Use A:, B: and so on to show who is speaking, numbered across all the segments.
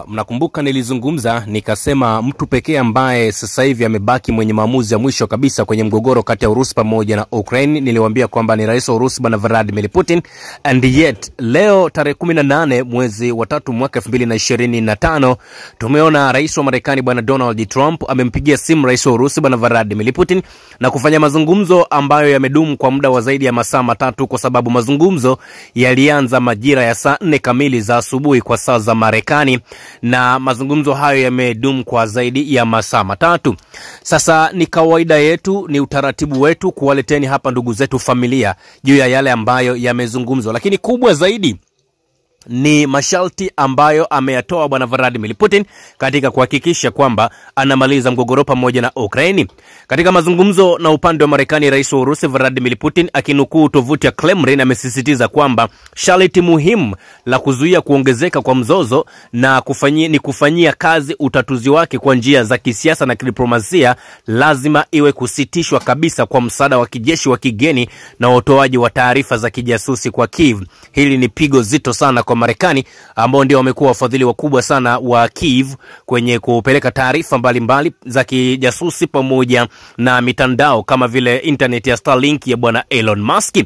A: Mnakumbuka nilizungumza nikasema mtu pekee ambaye sasa hivi amebaki mwenye maamuzi ya mwisho kabisa kwenye mgogoro kati ya Urusi pamoja na Ukraine. Niliwaambia kwamba ni rais wa Urusi bwana Vladimir Putin, and yet leo tarehe 18 mwezi wa 3 mwaka 2025 tumeona rais wa Marekani bwana Donald Trump amempigia simu rais wa Urusi bwana Vladimir Putin na kufanya mazungumzo ambayo yamedumu kwa muda wa zaidi ya masaa matatu, kwa sababu mazungumzo yalianza majira ya saa 4 kamili za asubuhi kwa saa za Marekani, na mazungumzo hayo yamedumu kwa zaidi ya masaa matatu. Sasa ni kawaida yetu, ni utaratibu wetu kuwaleteni hapa ndugu zetu familia juu ya yale ambayo yamezungumzwa, lakini kubwa zaidi ni masharti ambayo ameyatoa bwana Vladimir Putin katika kuhakikisha kwamba anamaliza mgogoro pamoja na Ukraine. Katika mazungumzo na upande wa Marekani, rais wa Urusi Vladimir Putin akinukuu tovuti ya Kremlin amesisitiza kwamba sharti muhimu la kuzuia kuongezeka kwa mzozo na kufanyia kazi utatuzi wake kwa njia za kisiasa na kidiplomasia lazima iwe kusitishwa kabisa kwa msaada wa kijeshi wa kigeni na utoaji wa taarifa za kijasusi kwa Kiev. Hili ni pigo zito sana kwa Marekani ambao ndio wamekuwa wafadhili wakubwa sana wa Kiev kwenye kupeleka taarifa mbalimbali za kijasusi pamoja na mitandao kama vile internet ya Starlink ya bwana Elon Musk.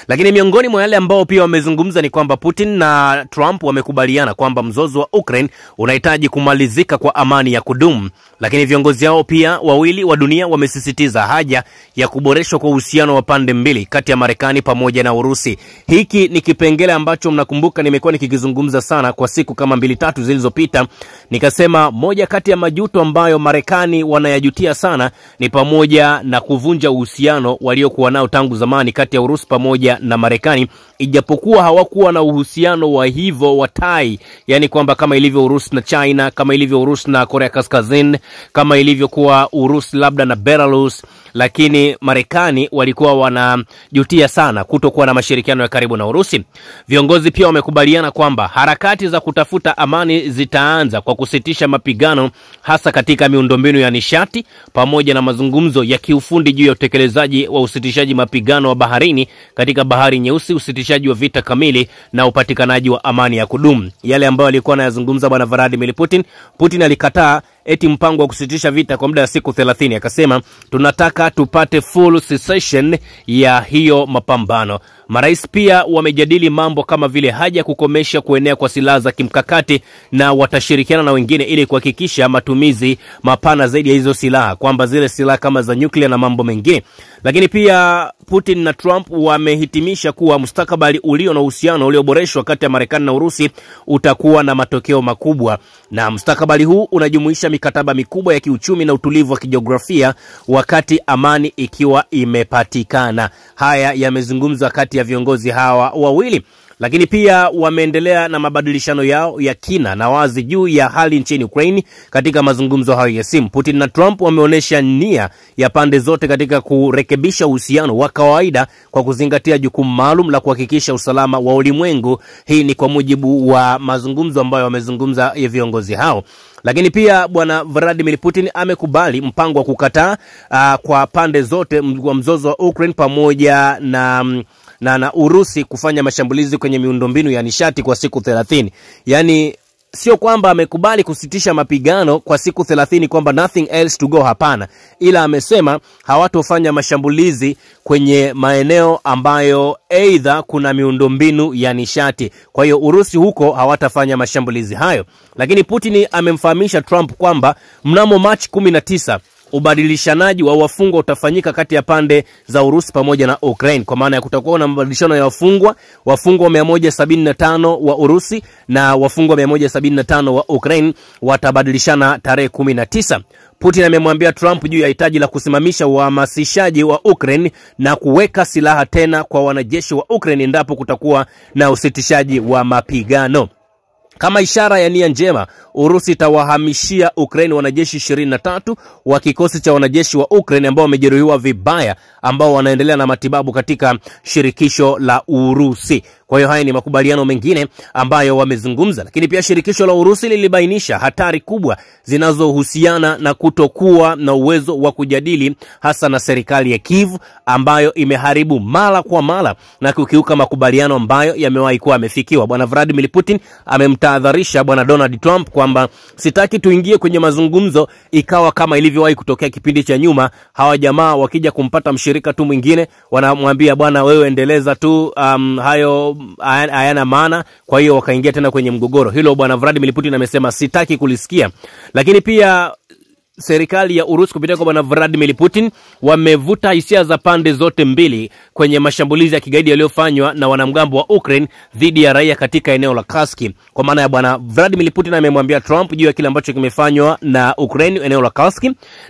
A: Lakini miongoni mwa yale ambao pia wamezungumza ni kwamba Putin na Trump wamekubaliana kwamba mzozo wa Ukraine unahitaji kumalizika kwa amani ya kudumu. Lakini viongozi hao pia wawili wa dunia wamesisitiza haja ya kuboreshwa kwa uhusiano wa pande mbili kati ya Marekani pamoja na Urusi. Hiki ni kipengele ambacho mnakumbuka nimekuwa nikizungumza sana kwa siku kama 2-3 zilizopita. Nikasema moja kati ya majuto ambayo Marekani wanayajutia sana ni pamoja na kuvunja uhusiano waliokuwa nao tangu zamani kati ya Urusi pamoja na Marekani, ijapokuwa hawakuwa na uhusiano wa hivyo wa tai, yani kwamba kama ilivyo Urusi na China, kama ilivyo Urusi na Korea Kaskazini, kama ilivyokuwa Urusi labda na Belarus, lakini Marekani walikuwa wanajutia sana kutokuwa na mashirikiano ya karibu na Urusi. Viongozi pia wamekubaliana kwamba harakati za kutafuta amani zitaanza kwa kusitisha mapigano hasa katika miundombinu ya nishati pamoja na mazungumzo ya kiufundi juu ya utekelezaji wa usitishaji mapigano wa baharini katika Bahari Nyeusi, usitishaji wa vita kamili na upatikanaji wa amani ya kudumu. Yale ambayo alikuwa anayazungumza bwana Vladimir Putin. Putin alikataa eti mpango wa kusitisha vita kwa muda wa siku 30. Akasema tunataka tupate full cessation ya hiyo mapambano. Marais pia wamejadili mambo kama vile haja kukomesha kuenea kwa silaha za kimkakati na watashirikiana na wengine ili kuhakikisha matumizi mapana zaidi ya hizo silaha, kwamba zile silaha kama za nyuklia na mambo mengine. Lakini pia Putin na Trump wamehitimisha kuwa mustakabali ulio na uhusiano ulioboreshwa kati ya Marekani na Urusi utakuwa na matokeo makubwa, na mustakabali huu unajumuisha mikataba mikubwa ya kiuchumi na utulivu wa kijiografia wakati amani ikiwa imepatikana. Haya yamezungumzwa kati ya viongozi hawa wawili. Lakini pia wameendelea na mabadilishano yao ya kina na wazi juu ya hali nchini Ukraine katika mazungumzo hayo ya simu. Putin na Trump wameonyesha nia ya pande zote katika kurekebisha uhusiano wa kawaida kwa kuzingatia jukumu maalum la kuhakikisha usalama wa ulimwengu. Hii ni kwa mujibu wa mazungumzo ambayo wamezungumza ya viongozi hao. Lakini pia bwana Vladimir Putin amekubali mpango wa kukataa kwa pande zote wa mzozo wa Ukraine pamoja na Urusi kufanya mashambulizi kwenye miundombinu ya nishati kwa siku 30. Yani sio kwamba amekubali kusitisha mapigano kwa siku 30 kwamba nothing else to go, hapana, ila amesema hawatofanya mashambulizi kwenye maeneo ambayo either kuna miundombinu ya nishati. Kwa hiyo Urusi huko hawatafanya mashambulizi hayo. Lakini Putin amemfahamisha Trump kwamba mnamo Machi 19 ubadilishanaji wa wafungwa utafanyika kati ya pande za Urusi pamoja na Ukraine, kwa maana ya kutakuwa na mabadilishano ya wafungwa 175 wa Urusi na wafungwa 175 wa Ukraine watabadilishana tarehe 19. Putin amemwambia Trump juu ya hitaji la kusimamisha uhamasishaji wa Ukraine na kuweka silaha tena kwa wanajeshi wa Ukraine endapo kutakuwa na usitishaji wa mapigano. Kama ishara ya nia njema, Urusi itawahamishia Ukraine wanajeshi 23 wa kikosi cha wanajeshi wa Ukraine ambao wamejeruhiwa vibaya, ambao wanaendelea na matibabu katika shirikisho la Urusi. Kwa hiyo haya ni makubaliano mengine ambayo wamezungumza. Lakini pia shirikisho la Urusi lilibainisha hatari kubwa zinazohusiana na kutokuwa na uwezo wa kujadili hasa na serikali ya Kiev ambayo imeharibu mara kwa mara na kukiuka makubaliano ambayo yamewahi kuwa yamefikiwa. Bwana Vladimir Putin amemtahadharisha Bwana Donald Trump kwamba sitaki tuingie kwenye mazungumzo ikawa kama ilivyowahi kutokea kipindi cha nyuma. Hawa jamaa wakija kumpata mshirika tu mwingine wanamwambia bwana wewe endeleza tu hayo hayana maana, kwa hiyo wakaingia tena kwenye mgogoro. Hilo Bwana Vladimir Putin amesema sitaki kulisikia. Lakini pia serikali ya Urusi kupitia kwa Bwana Vladimir Putin wamevuta hisia za pande zote mbili kwenye mashambulizi ya kigaidi yaliyofanywa na wanamgambo wa Ukraine dhidi ya raia katika eneo la Kursk. Kwa maana ya Bwana Vladimir Putin amemwambia Trump juu ya kile ambacho kimefanywa na Ukraine eneo la Kursk,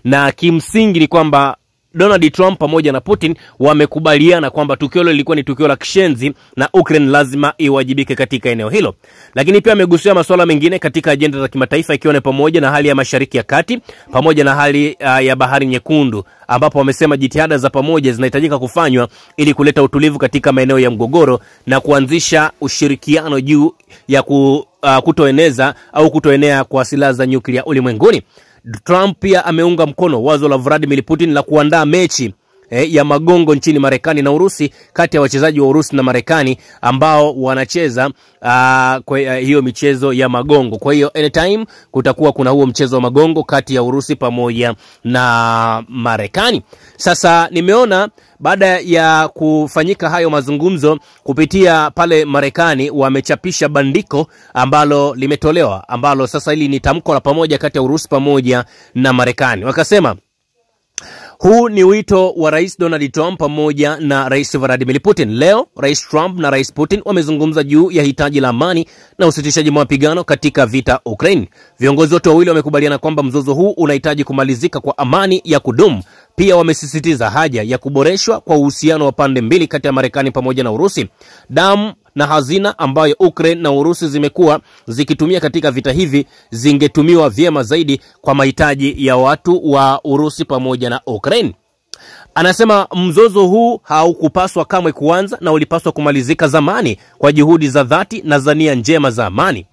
A: na kimsingi ni kwamba Donald Trump pamoja na Putin wamekubaliana kwamba tukio hilo lilikuwa ni tukio la kishenzi na Ukraine lazima iwajibike katika eneo hilo. Lakini pia amegusia masuala mengine katika ajenda za kimataifa ikiwa ni pamoja na hali ya Mashariki ya Kati pamoja na hali ya Bahari Nyekundu, ambapo wamesema jitihada za pamoja zinahitajika kufanywa ili kuleta utulivu katika maeneo ya mgogoro na kuanzisha ushirikiano juu ya kutoeneza au kutoenea kwa silaha za nyuklia ulimwenguni. Trump pia ameunga mkono wazo la Vladimir Putin la kuandaa mechi ya magongo nchini Marekani na Urusi kati ya wachezaji wa Urusi na Marekani ambao wanacheza kwa hiyo michezo ya magongo. Kwa hiyo anytime kutakuwa kuna huo mchezo wa magongo kati ya Urusi pamoja na Marekani. Sasa nimeona baada ya kufanyika hayo mazungumzo kupitia pale Marekani wamechapisha bandiko ambalo limetolewa, ambalo sasa hili ni tamko la pamoja kati ya Urusi pamoja na Marekani. Wakasema huu ni wito wa Rais Donald Trump pamoja na Rais Vladimir Putin. Leo Rais Trump na Rais Putin wamezungumza juu ya hitaji la amani na usitishaji mapigano katika vita Ukraine. Viongozi wote wawili wamekubaliana kwamba mzozo huu unahitaji kumalizika kwa amani ya kudumu. Pia wamesisitiza haja ya kuboreshwa kwa uhusiano wa pande mbili kati ya Marekani pamoja na Urusi. Damu na hazina ambayo Ukraine na Urusi zimekuwa zikitumia katika vita hivi zingetumiwa vyema zaidi kwa mahitaji ya watu wa Urusi pamoja na Ukraine. Anasema mzozo huu haukupaswa kamwe kuanza na ulipaswa kumalizika zamani kwa juhudi za dhati na za nia njema za amani.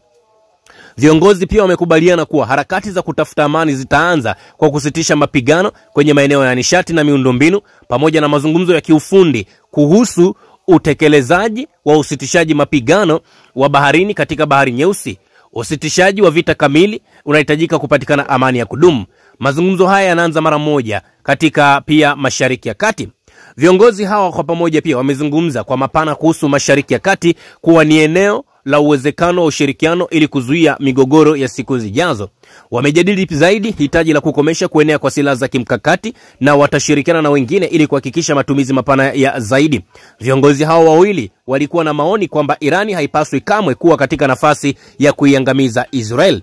A: Viongozi pia wamekubaliana kuwa harakati za kutafuta amani zitaanza kwa kusitisha mapigano kwenye maeneo ya nishati na miundombinu pamoja na mazungumzo ya kiufundi kuhusu utekelezaji wa usitishaji mapigano wa baharini katika Bahari Nyeusi. Usitishaji wa vita kamili unahitajika kupatikana amani ya kudumu. Mazungumzo haya yanaanza mara moja katika pia Mashariki ya Kati. Viongozi hawa kwa pamoja pia wamezungumza kwa mapana kuhusu Mashariki ya Kati kuwa ni eneo la uwezekano wa ushirikiano ili kuzuia migogoro ya siku zijazo. Wamejadili zaidi hitaji la kukomesha kuenea kwa silaha za kimkakati na watashirikiana na wengine ili kuhakikisha matumizi mapana ya zaidi. Viongozi hao wawili walikuwa na maoni kwamba Irani haipaswi kamwe kuwa katika nafasi ya kuiangamiza Israel.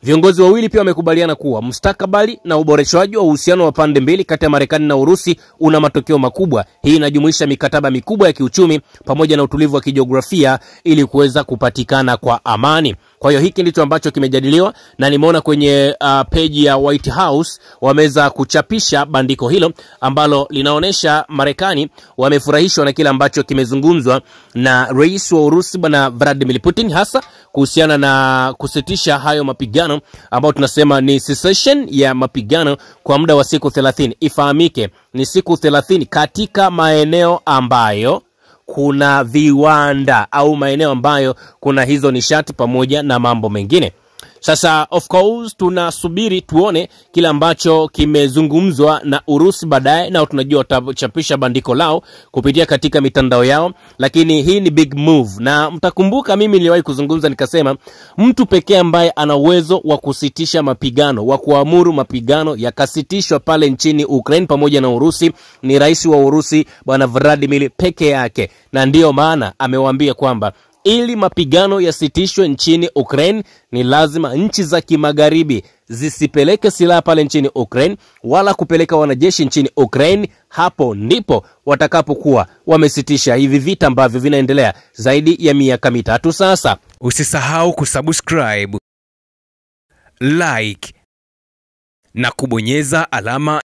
A: Viongozi wawili pia wamekubaliana kuwa mustakabali na uboreshwaji wa uhusiano wa pande mbili kati ya Marekani na Urusi una matokeo makubwa. Hii inajumuisha mikataba mikubwa ya kiuchumi pamoja na utulivu wa kijiografia ili kuweza kupatikana kwa amani. Kwa hiyo hiki ndicho ambacho kimejadiliwa, na nimeona kwenye page ya White House wameweza kuchapisha bandiko hilo ambalo linaonesha Marekani wamefurahishwa na kile ambacho kimezungumzwa na Rais wa Urusi Bwana Vladimir Putin, hasa kuhusiana na kusitisha hayo mapigano ambao tunasema ni cessation ya mapigano kwa muda wa siku 30. Ifahamike ni siku 30 katika maeneo ambayo kuna viwanda au maeneo ambayo kuna hizo nishati pamoja na mambo mengine. Sasa of course tunasubiri tuone kile ambacho kimezungumzwa na Urusi baadaye, na tunajua watachapisha bandiko lao kupitia katika mitandao yao, lakini hii ni big move. Na mtakumbuka mimi niliwahi kuzungumza nikasema mtu pekee ambaye ana uwezo wa kusitisha mapigano, wa kuamuru mapigano yakasitishwa pale nchini Ukraine pamoja na Urusi ni rais wa Urusi Bwana Vladimir peke yake. Na ndiyo maana amewaambia kwamba ili mapigano yasitishwe nchini Ukraine ni lazima nchi za kimagharibi zisipeleke silaha pale nchini Ukraine wala kupeleka wanajeshi nchini Ukraine. Hapo ndipo watakapokuwa wamesitisha hivi vita ambavyo vinaendelea zaidi ya miaka 3 sasa.
B: Usisahau kusubscribe, like na kubonyeza alama